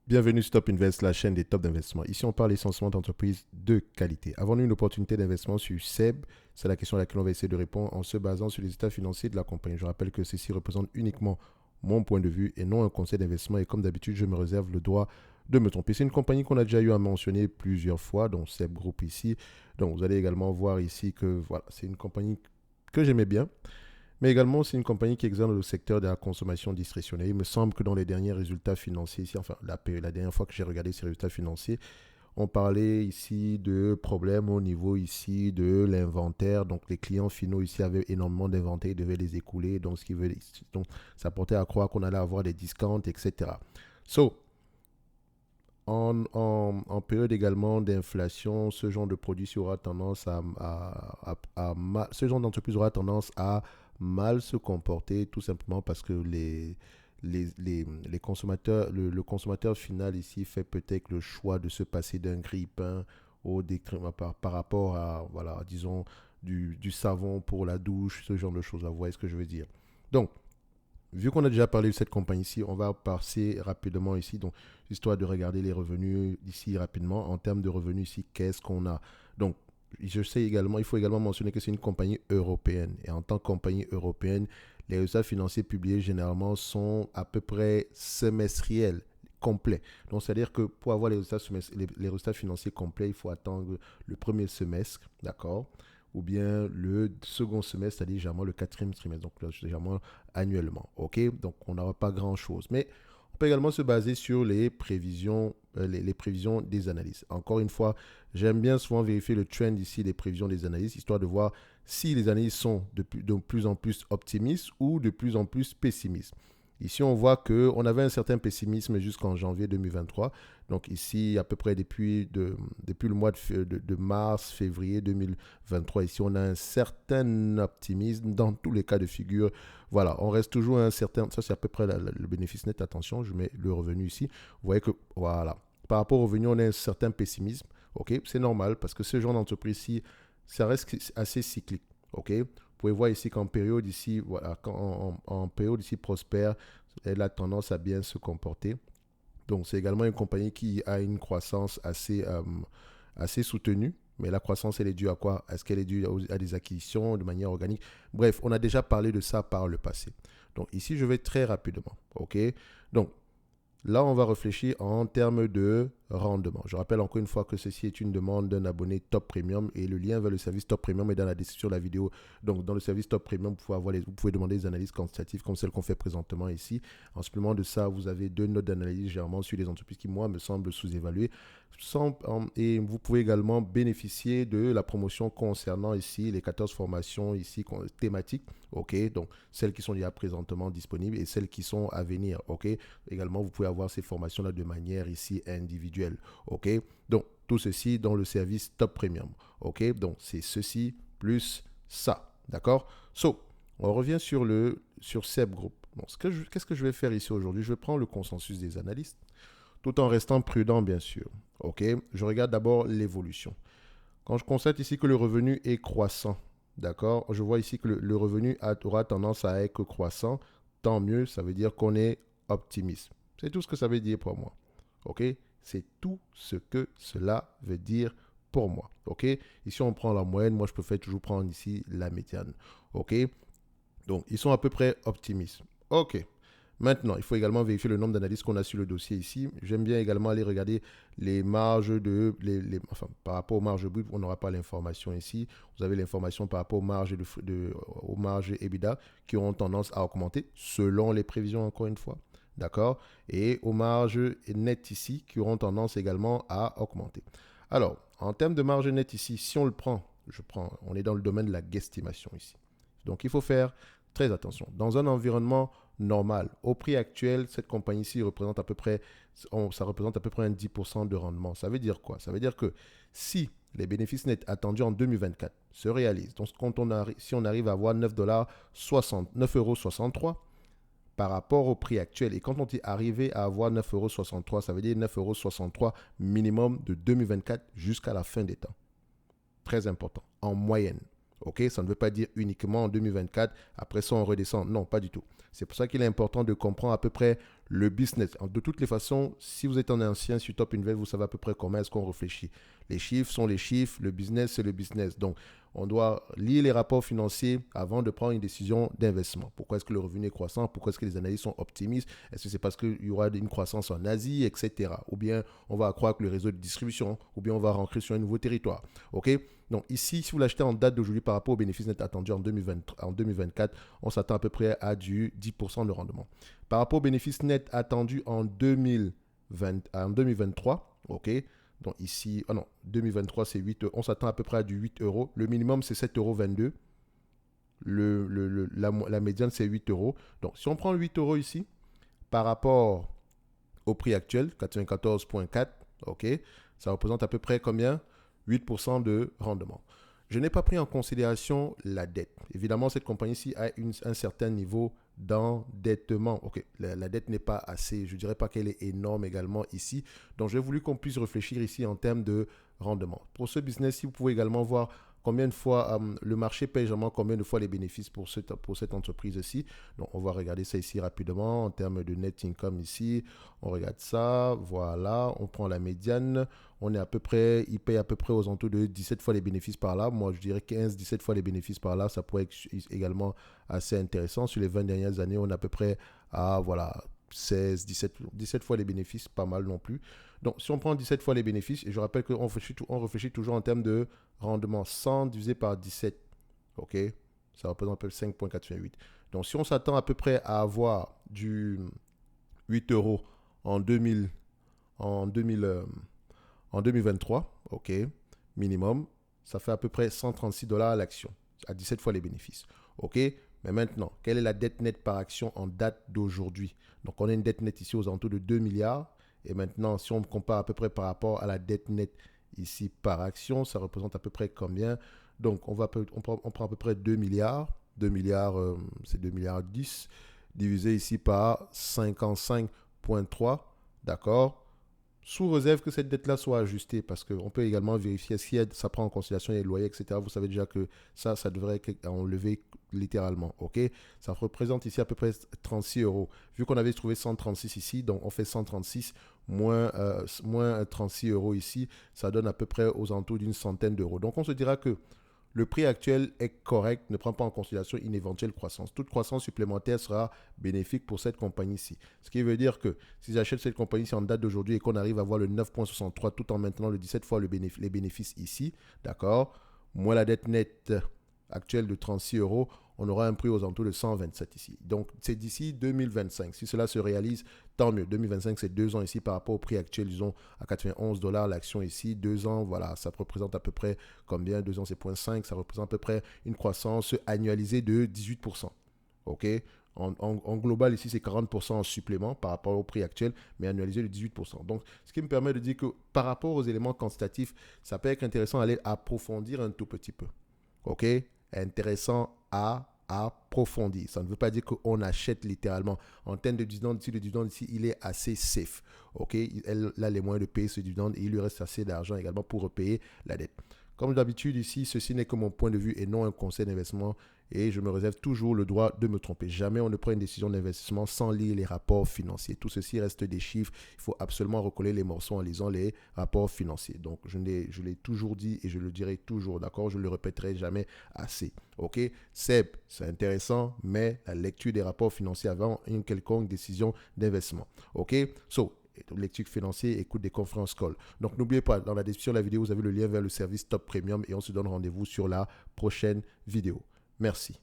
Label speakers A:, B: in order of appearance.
A: Bienvenue sur Top Invest, la chaîne des tops d'investissement. Ici, on parle essentiellement d'entreprises de qualité. Avons-nous une opportunité d'investissement sur SEB? C'est la question à laquelle on va essayer de répondre en se basant sur les états financiers de la compagnie. Je rappelle que ceci représente uniquement mon point de vue et non un conseil d'investissement. Et comme d'habitude, je me réserve le droit de me tromper. C'est une compagnie qu'on a déjà eu à mentionner plusieurs fois, donc SEB Group ici. Donc, vous allez également voir ici que voilà, c'est une compagnie que j'aimais bien. Mais également, c'est une compagnie qui exerce dans le secteur de la consommation discrétionnaire. Il me semble que dans les derniers résultats financiers, ici, enfin la dernière fois que j'ai regardé ces résultats financiers, on parlait ici de problèmes au niveau ici de l'inventaire. Donc les clients finaux ici avaient énormément d'inventaire, ils devaient les écouler. Donc ça portait à croire qu'on allait avoir des discounts, etc. So, en période également d'inflation, ce genre de produit aura tendance ce genre d'entreprise aura tendance à mal se comporter tout simplement parce que les consommateurs, le consommateur final ici fait peut-être le choix de se passer d'un grille-pain par rapport à, voilà, disons, du savon pour la douche, ce genre de choses. Vous voyez ce que je veux dire. Donc, vu qu'on a déjà parlé de cette compagnie ici, on va passer rapidement ici, donc histoire de regarder les revenus ici rapidement. En termes de revenus ici, qu'est-ce qu'on a? Donc, je sais également, il faut également mentionner que c'est une compagnie européenne. Et en tant que compagnie européenne, les résultats financiers publiés généralement sont à peu près semestriels, complets. Donc, c'est-à-dire que pour avoir les résultats financiers complets, il faut attendre le premier semestre, d'accord? Ou bien le second semestre, c'est-à-dire généralement le quatrième trimestre, donc généralement annuellement. OK? Donc, on n'aura pas grand-chose. Mais on peut également se baser sur les prévisions, les prévisions des analystes. Encore une fois, j'aime bien souvent vérifier le trend ici des prévisions des analystes, histoire de voir si les analystes sont de plus en plus optimistes ou de plus en plus pessimistes. Ici, on voit qu'on avait un certain pessimisme jusqu'en janvier 2023. Donc ici, à peu près depuis le mois de mars, février 2023, ici, on a un certain optimisme dans tous les cas de figure. Voilà, on reste toujours à un certain... Ça, c'est à peu près le bénéfice net. Attention, je mets le revenu ici. Vous voyez que, voilà, par rapport au revenu, on a un certain pessimisme. OK, c'est normal parce que ce genre d'entreprise-ci, ça reste assez cyclique. OK, vous pouvez voir ici qu'en période ici, voilà, en période ici prospère, elle a tendance à bien se comporter. Donc, c'est également une compagnie qui a une croissance assez soutenue. Mais la croissance, elle est due à quoi? Est-ce qu'elle est due à des acquisitions de manière organique? Bref, on a déjà parlé de ça par le passé. Donc, ici, je vais très rapidement. OK? Donc, là, on va réfléchir en termes de rendement. Je rappelle encore une fois que ceci est une demande d'un abonné Top Premium et le lien vers le service Top Premium est dans la description de la vidéo. Donc, dans le service Top Premium, vous pouvez demander des analyses quantitatives comme celles qu'on fait présentement ici. En supplément de ça, vous avez 2 notes d'analyse généralement sur les entreprises qui, moi, me semblent sous-évaluées. Et vous pouvez également bénéficier de la promotion concernant ici les 14 formations ici thématiques. OK, donc celles qui sont déjà présentement disponibles et celles qui sont à venir. OK, également, vous pouvez avoir ces formations-là de manière ici individuelle. OK, donc tout ceci dans le service Top Premium. OK, donc c'est ceci plus ça. D'accord? So, on revient sur SEB Group. Bon, qu'est-ce que je vais faire ici aujourd'hui? Je vais prendre le consensus des analystes tout en restant prudent, bien sûr. OK, je regarde d'abord l'évolution. Quand je constate ici que le revenu est croissant, d'accord, je vois ici que le revenu aura tendance à être croissant, tant mieux, ça veut dire qu'on est optimiste. C'est tout ce que ça veut dire pour moi. OK? C'est tout ce que cela veut dire pour moi. OK? Ici, on prend la moyenne. Moi, je peux toujours prendre ici la médiane. OK? Donc, ils sont à peu près optimistes. OK. Maintenant, il faut également vérifier le nombre d'analyses qu'on a sur le dossier ici. J'aime bien également aller regarder les marges enfin, par rapport aux marges brutes, on n'aura pas l'information ici. Vous avez l'information par rapport aux marges EBITDA qui auront tendance à augmenter selon les prévisions, encore une fois. D'accord? Et aux marges nettes ici qui auront tendance également à augmenter. Alors, en termes de marge nette ici, si on le prend, on est dans le domaine de la guesstimation ici. Donc, il faut faire très attention. Dans un environnement normal, au prix actuel, cette compagnie-ci représente ça représente à peu près un 10% de rendement. Ça veut dire quoi? Ça veut dire que si les bénéfices nets attendus en 2024 se réalisent, donc si on arrive à avoir 9,63 euros par rapport au prix actuel, et quand on dit arriver à avoir 9,63 euros, ça veut dire 9,63 euros minimum de 2024 jusqu'à la fin des temps. Très important, en moyenne. OK, ça ne veut pas dire uniquement en 2024, après ça on redescend. Non, pas du tout. C'est pour ça qu'il est important de comprendre à peu près le business. De toutes les façons, si vous êtes un ancien sur Top Invest, vous savez à peu près comment est-ce qu'on réfléchit. Les chiffres sont les chiffres, le business, c'est le business. Donc, on doit lire les rapports financiers avant de prendre une décision d'investissement. Pourquoi est-ce que le revenu est croissant? Pourquoi est-ce que les analystes sont optimistes? Est-ce que c'est parce qu'il y aura une croissance en Asie, etc. Ou bien on va accroître le réseau de distribution, ou bien on va rentrer sur un nouveau territoire. OK? Donc ici, si vous l'achetez en date d'aujourd'hui par rapport aux bénéfices nets attendus en 2024, on s'attend à peu près à du 10% de rendement. Par rapport aux bénéfices nets attendus en 2023, OK? Donc ici, 2023 c'est 8 euros. On s'attend à peu près à du 8 euros. Le minimum c'est 7,22 euros. La médiane c'est 8 euros. Donc si on prend 8 euros ici, par rapport au prix actuel, 94,4, ok, ça représente à peu près combien? 8% de rendement. Je n'ai pas pris en considération la dette. Évidemment, cette compagnie-ci a un certain niveau d'endettement. Ok, la dette n'est pas assez, je ne dirais pas qu'elle est énorme également ici. Donc, j'ai voulu qu'on puisse réfléchir ici en termes de rendement. Pour ce business-ci, vous pouvez également voir combien de fois le marché paye généralement combien de fois les bénéfices pour cette entreprise-ci. Donc, on va regarder ça ici rapidement en termes de net income ici. On regarde ça, voilà, on prend la médiane. On est à peu près, il paye à peu près aux alentours de 17 fois les bénéfices par là. Moi, je dirais 15-17 fois les bénéfices par là. Ça pourrait être également assez intéressant. Sur les 20 dernières années, on est à peu près à, voilà, 16, 17 fois les bénéfices, pas mal non plus. Donc, si on prend 17 fois les bénéfices, et je rappelle qu'on réfléchit toujours en termes de rendement 100 divisé par 17, ok, ça représente à peu près 5,88. Donc, si on s'attend à peu près à avoir du 8 euros en 2023, ok, minimum, ça fait à peu près 136 $ à l'action, à 17 fois les bénéfices, ok. Mais maintenant, quelle est la dette nette par action en date d'aujourd'hui? Donc, on a une dette nette ici aux alentours de 2 milliards. Et maintenant, si on compare à peu près par rapport à la dette nette ici par action, ça représente à peu près combien? Donc, on prend à peu près 2 milliards. 2 milliards, c'est 2 milliards 10, divisé ici par 55,3, d'accord? Sous réserve que cette dette-là soit ajustée, parce qu'on peut également vérifier si ça prend en considération les loyers, etc. Vous savez déjà que ça devrait être enlevé littéralement, ok? Ça représente ici à peu près 36 euros. Vu qu'on avait trouvé 136 ici, donc on fait 136 moins 36 euros ici, ça donne à peu près aux alentours d'une centaine d'euros. Donc on se dira que le prix actuel est correct, ne prend pas en considération une éventuelle croissance. Toute croissance supplémentaire sera bénéfique pour cette compagnie-ci. Ce qui veut dire que si j'achète cette compagnie-ci en date d'aujourd'hui et qu'on arrive à voir le 9,63 tout en maintenant le 17 fois les bénéfices ici, d'accord, moins la dette nette actuelle de 36 euros, on aura un prix aux alentours de 127 ici. Donc, c'est d'ici 2025. Si cela se réalise, tant mieux. 2025, c'est 2 ans ici par rapport au prix actuel, disons, à 91 $ l'action ici. 2 ans, voilà, ça représente à peu près combien? 2 ans, c'est 0,5. Ça représente à peu près une croissance annualisée de 18%. OK? En global, ici, c'est 40% en supplément par rapport au prix actuel, mais annualisé de 18%. Donc, ce qui me permet de dire que par rapport aux éléments quantitatifs, ça peut être intéressant d'aller approfondir un tout petit peu. OK? Intéressant à approfondir. Ça ne veut pas dire qu'on achète littéralement. En termes de dividende, ici, le dividende ici, il est assez safe. OK? Elle a les moyens de payer ce dividende et il lui reste assez d'argent également pour repayer la dette. Comme d'habitude ici, ceci n'est que mon point de vue et non un conseil d'investissement et je me réserve toujours le droit de me tromper. Jamais on ne prend une décision d'investissement sans lire les rapports financiers. Tout ceci reste des chiffres. Il faut absolument recoller les morceaux en lisant les rapports financiers. Donc, je l'ai toujours dit et je le dirai toujours, d'accord? Je ne le répéterai jamais assez. OK? Seb, c'est intéressant, mais la lecture des rapports financiers avant une quelconque décision d'investissement. OK? Lecture financière, écoute des conférences call. Donc, n'oubliez pas, dans la description de la vidéo, vous avez le lien vers le service Top Premium et on se donne rendez-vous sur la prochaine vidéo. Merci.